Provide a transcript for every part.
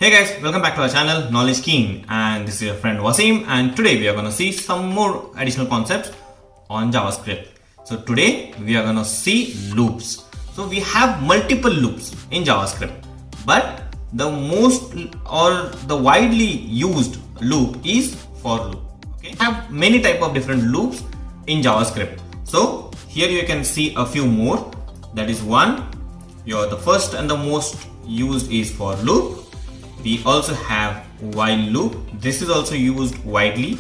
Hey guys, welcome back to our channel Knowledge Keen, and this is your friend Wasim, and today we are going to see some more additional concepts on JavaScript. So today we are going to see loops. So we have multiple loops in JavaScript, but the most or the widely used loop is for loop. Okay, we have many type of different loops in JavaScript. So here you can see a few more. That is one. The first and the most used is for loop. We also have while loop. This is also used widely.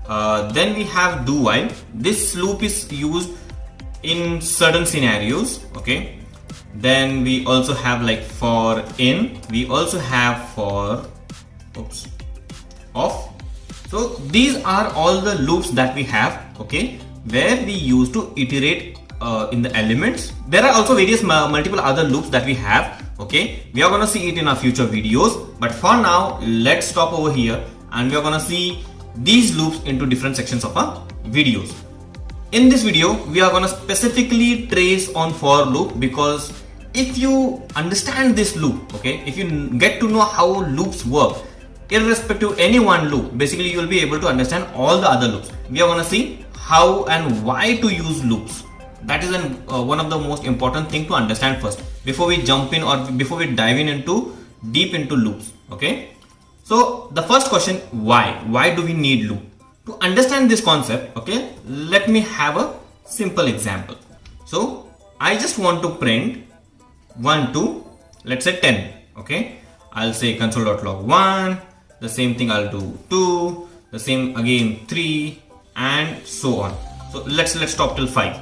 Then we have do while. This loop is used in certain scenarios. Okay. Then we also have like for in. We also have for off. So these are all the loops that we have. Okay, where we use to iterate in the elements. There are also various multiple other loops that we have. Okay, we are going to see it in our future videos, but for now let's stop over here and we are going to see these loops into different sections of our videos. In this video we are going to specifically trace on for loop, because if you understand this loop, okay, if you get to know how loops work, irrespective of any one loop, basically you will be able to understand all the other loops. We are going to see how and why to use loops. That is one of the most important thing to understand first before we jump in or before we dive in into deep into loops. Okay, so the first question, why do we need loop? To understand this concept, okay, let me have a simple example. So I just want to print 1 to, let's say 10. Okay, I'll say console.log 1, the same thing I'll do 2, the same again 3, and so on. So let's stop till 5.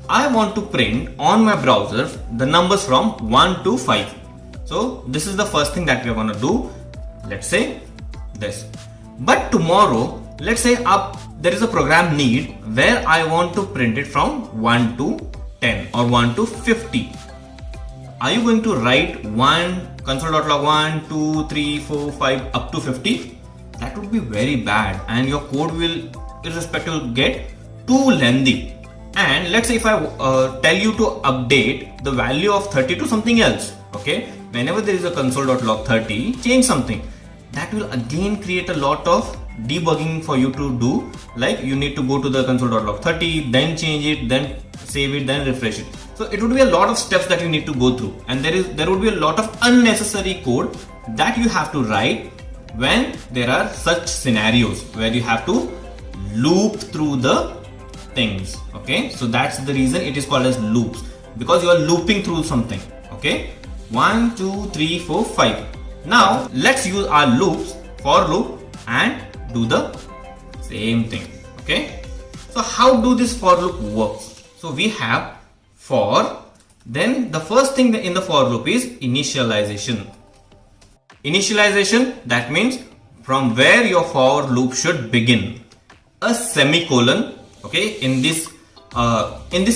I want to print on my browser the numbers from 1 to 5. So this is the first thing that we are going to do. Let's say this. But tomorrow, let's say there is a program need where I want to print it from 1 to 10 or 1 to 50. Are you going to write console.log 1, 2, 3, 4, 5 up to 50? That would be very bad and your code will irrespective get too lengthy. And let's say if I tell you to update the value of 30 to something else, okay, whenever there is a console.log 30, change something, that will again create a lot of debugging for you to do. Like you need to go to the console.log 30, then change it, then save it, then refresh it. So it would be a lot of steps that you need to go through, and there would be a lot of unnecessary code that you have to write when there are such scenarios where you have to loop through the things. Okay, so that's the reason it is called as loops, because you are looping through something. Okay, 1, 2, 3, 4, 5. Now let's use our loops, for loop, and do the same thing. Okay, so how do this for loop works? So we have for, then the first thing in the for loop is initialization. Initialization, that means from where your for loop should begin. A semicolon. Okay, in this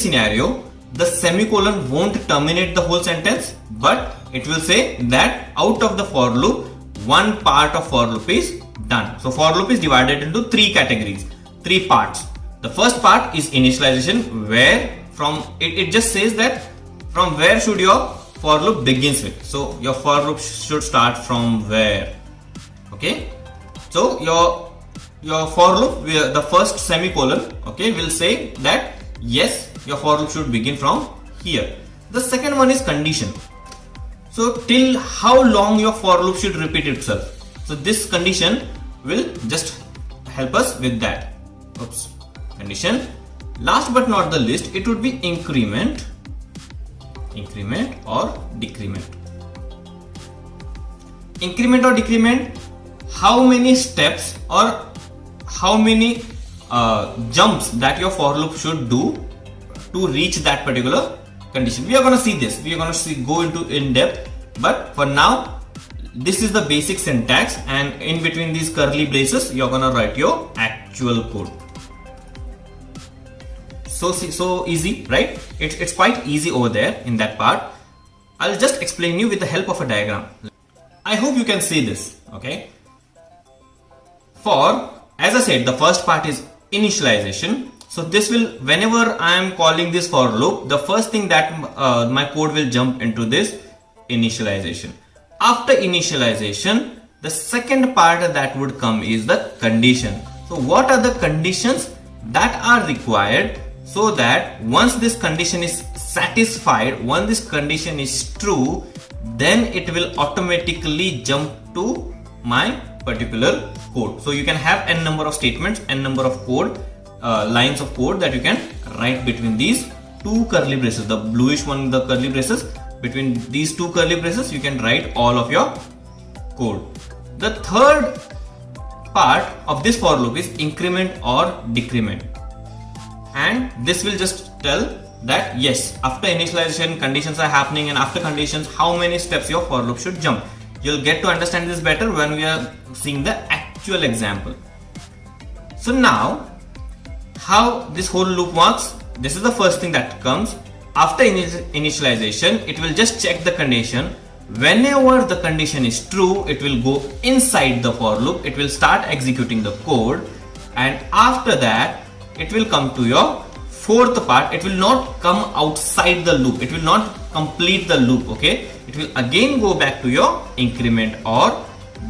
scenario, the semicolon won't terminate the whole sentence, but it will say that out of the for loop, one part of for loop is done. So for loop is divided into 3 categories, 3 parts. The first part is initialization, where from it just says that from where should your for loop begins with. So your for loop should start from where. Okay, so your for loop, the first semicolon, okay, will say that yes, your for loop should begin from here. The second one is condition. So till how long your for loop should repeat itself. So this condition will just help us with that. Condition. Last but not the least, it would be increment or decrement. Increment or decrement, how many steps or how many jumps that your for loop should do to reach that particular condition. We are going to see this. We are going to go into in depth, but for now, this is the basic syntax, and in between these curly braces, you are going to write your actual code. So easy, right? It's quite easy over there in that part. I'll just explain you with the help of a diagram. I hope you can see this. Okay. As I said, the first part is initialization. So this will, whenever I am calling this for loop, the first thing that my code will jump into this initialization. After initialization, the second part that would come is the condition. So what are the conditions that are required so that once this condition is satisfied, once this condition is true, then it will automatically jump to my particular code. So you can have n number of statements, n number of code, lines of code that you can write between these two curly braces, the bluish one, the curly braces. Between these two curly braces, you can write all of your code. The third part of this for loop is increment or decrement. And this will just tell that yes, after initialization, conditions are happening, and after conditions, how many steps your for loop should jump. You'll get to understand this better when we are seeing the actual example. So now, how this whole loop works, this is the first thing that comes. After initialization, it will just check the condition. Whenever the condition is true, it will go inside the for loop, it will start executing the code, and after that, it will come to your fourth part. It will not come outside the loop, it will not complete the loop, okay? It will again go back to your increment or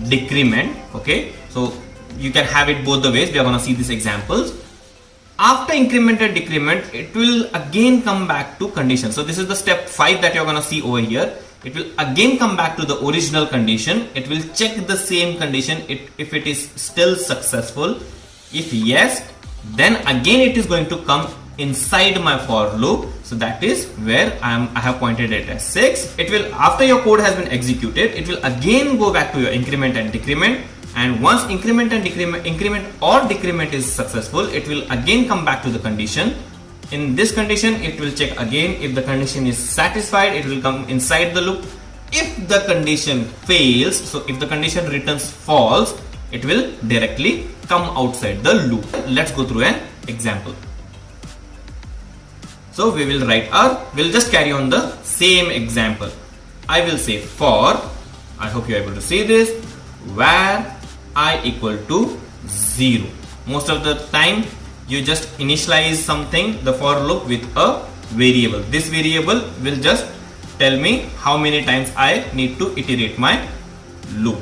decrement, okay? So you can have it both the ways. We are going to see these examples. After increment and decrement, it will again come back to condition. So this is the step 5 that you're going to see over here. It will again come back to the original condition. It will check the same condition if it is still successful. If yes, then again it is going to come inside my for loop. So that is where I have pointed it as 6. It will, after your code has been executed, it will again go back to your increment and decrement. And once increment or decrement is successful, it will again come back to the condition. In this condition, it will check again. If the condition is satisfied, it will come inside the loop. If the condition fails, so if the condition returns false, it will directly come outside the loop. Let's go through an example. So we will we'll just carry on the same example. I will say for, I hope you're able to see this, where I equal to 0. Most of the time you just initialize something, the for loop, with a variable. This variable will just tell me how many times I need to iterate my loop.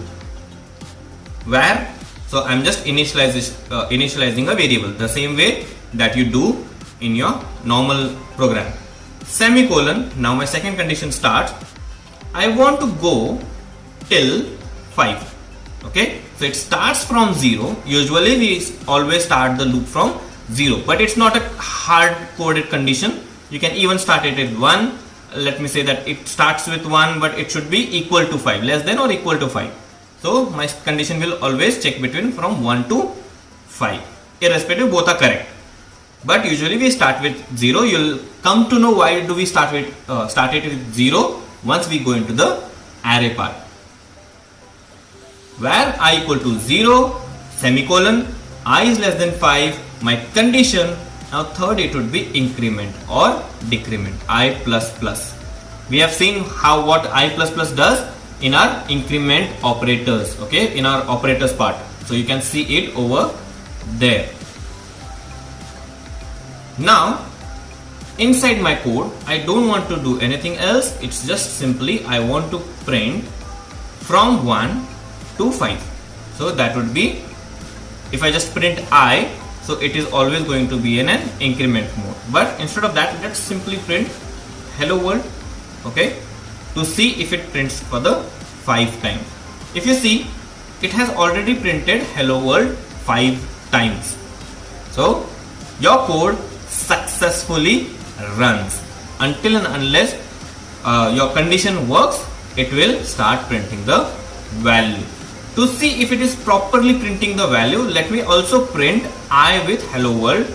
Where, so I'm just initializing a variable the same way that you do in your normal program. Semicolon, now my second condition starts. I want to go till 5. Okay, so it starts from 0. Usually we always start the loop from 0, but it's not a hard coded condition. You can even start it at 1. Let me say that it starts with 1, but it should be equal to 5, less than or equal to 5. So my condition will always check between from 1 to 5. Irrespective, both are correct. But usually we start with 0. You'll come to know why do we start it with 0 once we go into the array part. Where I equal to 0, semicolon, I is less than 5, my condition. Now third, it would be increment or decrement, I plus plus. We have seen what I plus plus does in our increment operators, okay, in our operators part. So you can see it over there. Now inside my code, I don't want to do anything else. It's just simply I want to print from 1 to 5. So that would be, if I just print I, so it is always going to be in an increment mode. But instead of that, let's simply print hello world, okay, to see if it prints for the 5 times. If you see, it has already printed hello world 5 times. So your code successfully runs. Until and unless your condition works, it will start printing the value. To see if it is properly printing the value, let me also print I with hello world.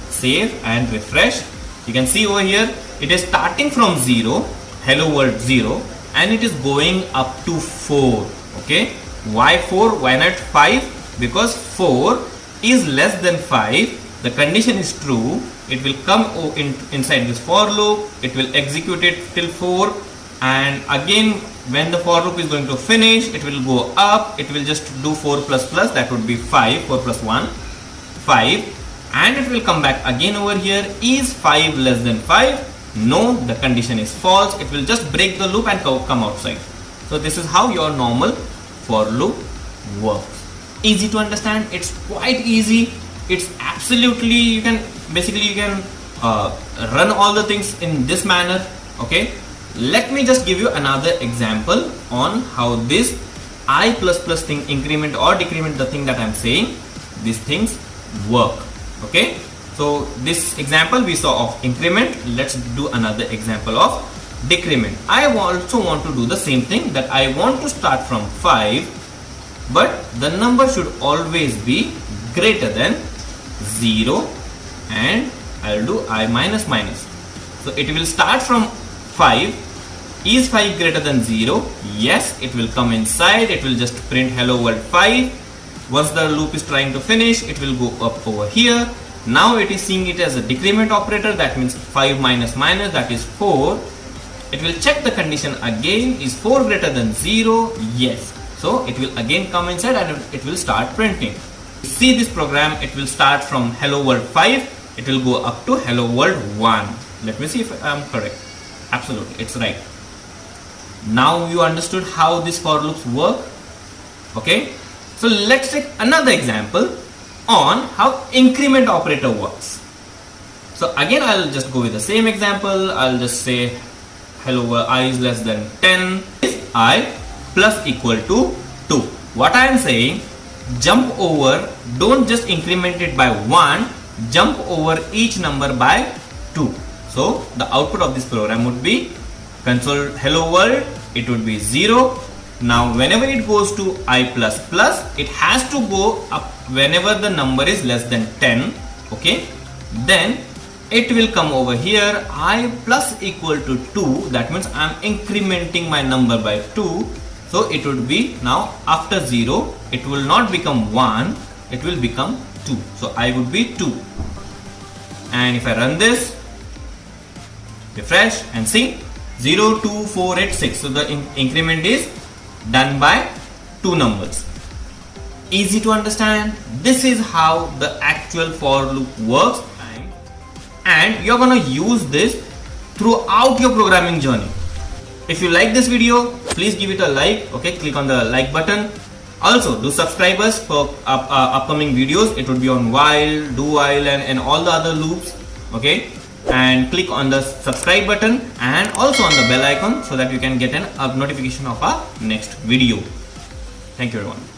Save and refresh. You can see over here, it is starting from 0, hello world 0, and it is going up to 4. Okay, why 4? Why not 5? Because 4 is less than 5. The condition is true. It will come inside this for loop. It will execute it till 4, and again when the for loop is going to finish, it will go up. It will just do 4 plus plus, that would be 5. 4 plus 1, 5, and it will come back again over here. Is 5 less than 5? No, the condition is false. It will just break the loop and come outside. So this is how your normal for loop works. Easy to understand. It's quite easy. It's absolutely, you can run all the things in this manner. Okay, let me just give you another example on how this I++ thing, increment or decrement, the thing that I'm saying, these things work. Okay, so this example we saw of increment. Let's do another example of decrement. I also want to do the same thing, that I want to start from 5, but the number should always be greater than 0, and I'll do I minus minus. So it will start from 5. Is 5 greater than 0? Yes, it will come inside. It will just print hello world 5. Once the loop is trying to finish, it will go up over here. Now it is seeing it as a decrement operator. That means 5 minus minus, that is 4. It will check the condition again. Is 4 greater than 0? Yes. So it will again come inside and it will start printing. See this program, it will start from hello world 5. It will go up to hello world 1. Let me see if I am correct. Absolutely, it's right. Now you understood how this for loops work. Okay, so let's take another example on how increment operator works. So again, I'll just go with the same example. I'll just say hello world I is less than 10 is I plus equal to 2. What I am saying, jump over, don't just increment it by 1, jump over each number by 2. So the output of this program would be console hello world, it would be 0. Now whenever it goes to I++, it has to go up whenever the number is less than 10. Okay, then it will come over here, I plus equal to 2. That means I am incrementing my number by 2. So it would be now after 0, it will not become 1, it will become 2. So I would be 2. And if I run this, refresh and see 0, 2, 4, 8, 6. So the increment is done by 2 numbers. Easy to understand. This is how the actual for loop works, and you're gonna use this throughout your programming journey. If you like this video, please give it a like. Okay, click on the like button. Also do subscribe us for upcoming videos. It would be on while, do while, and all the other loops. Okay, and click on the subscribe button and also on the bell icon so that you can get a notification of our next video. Thank you everyone.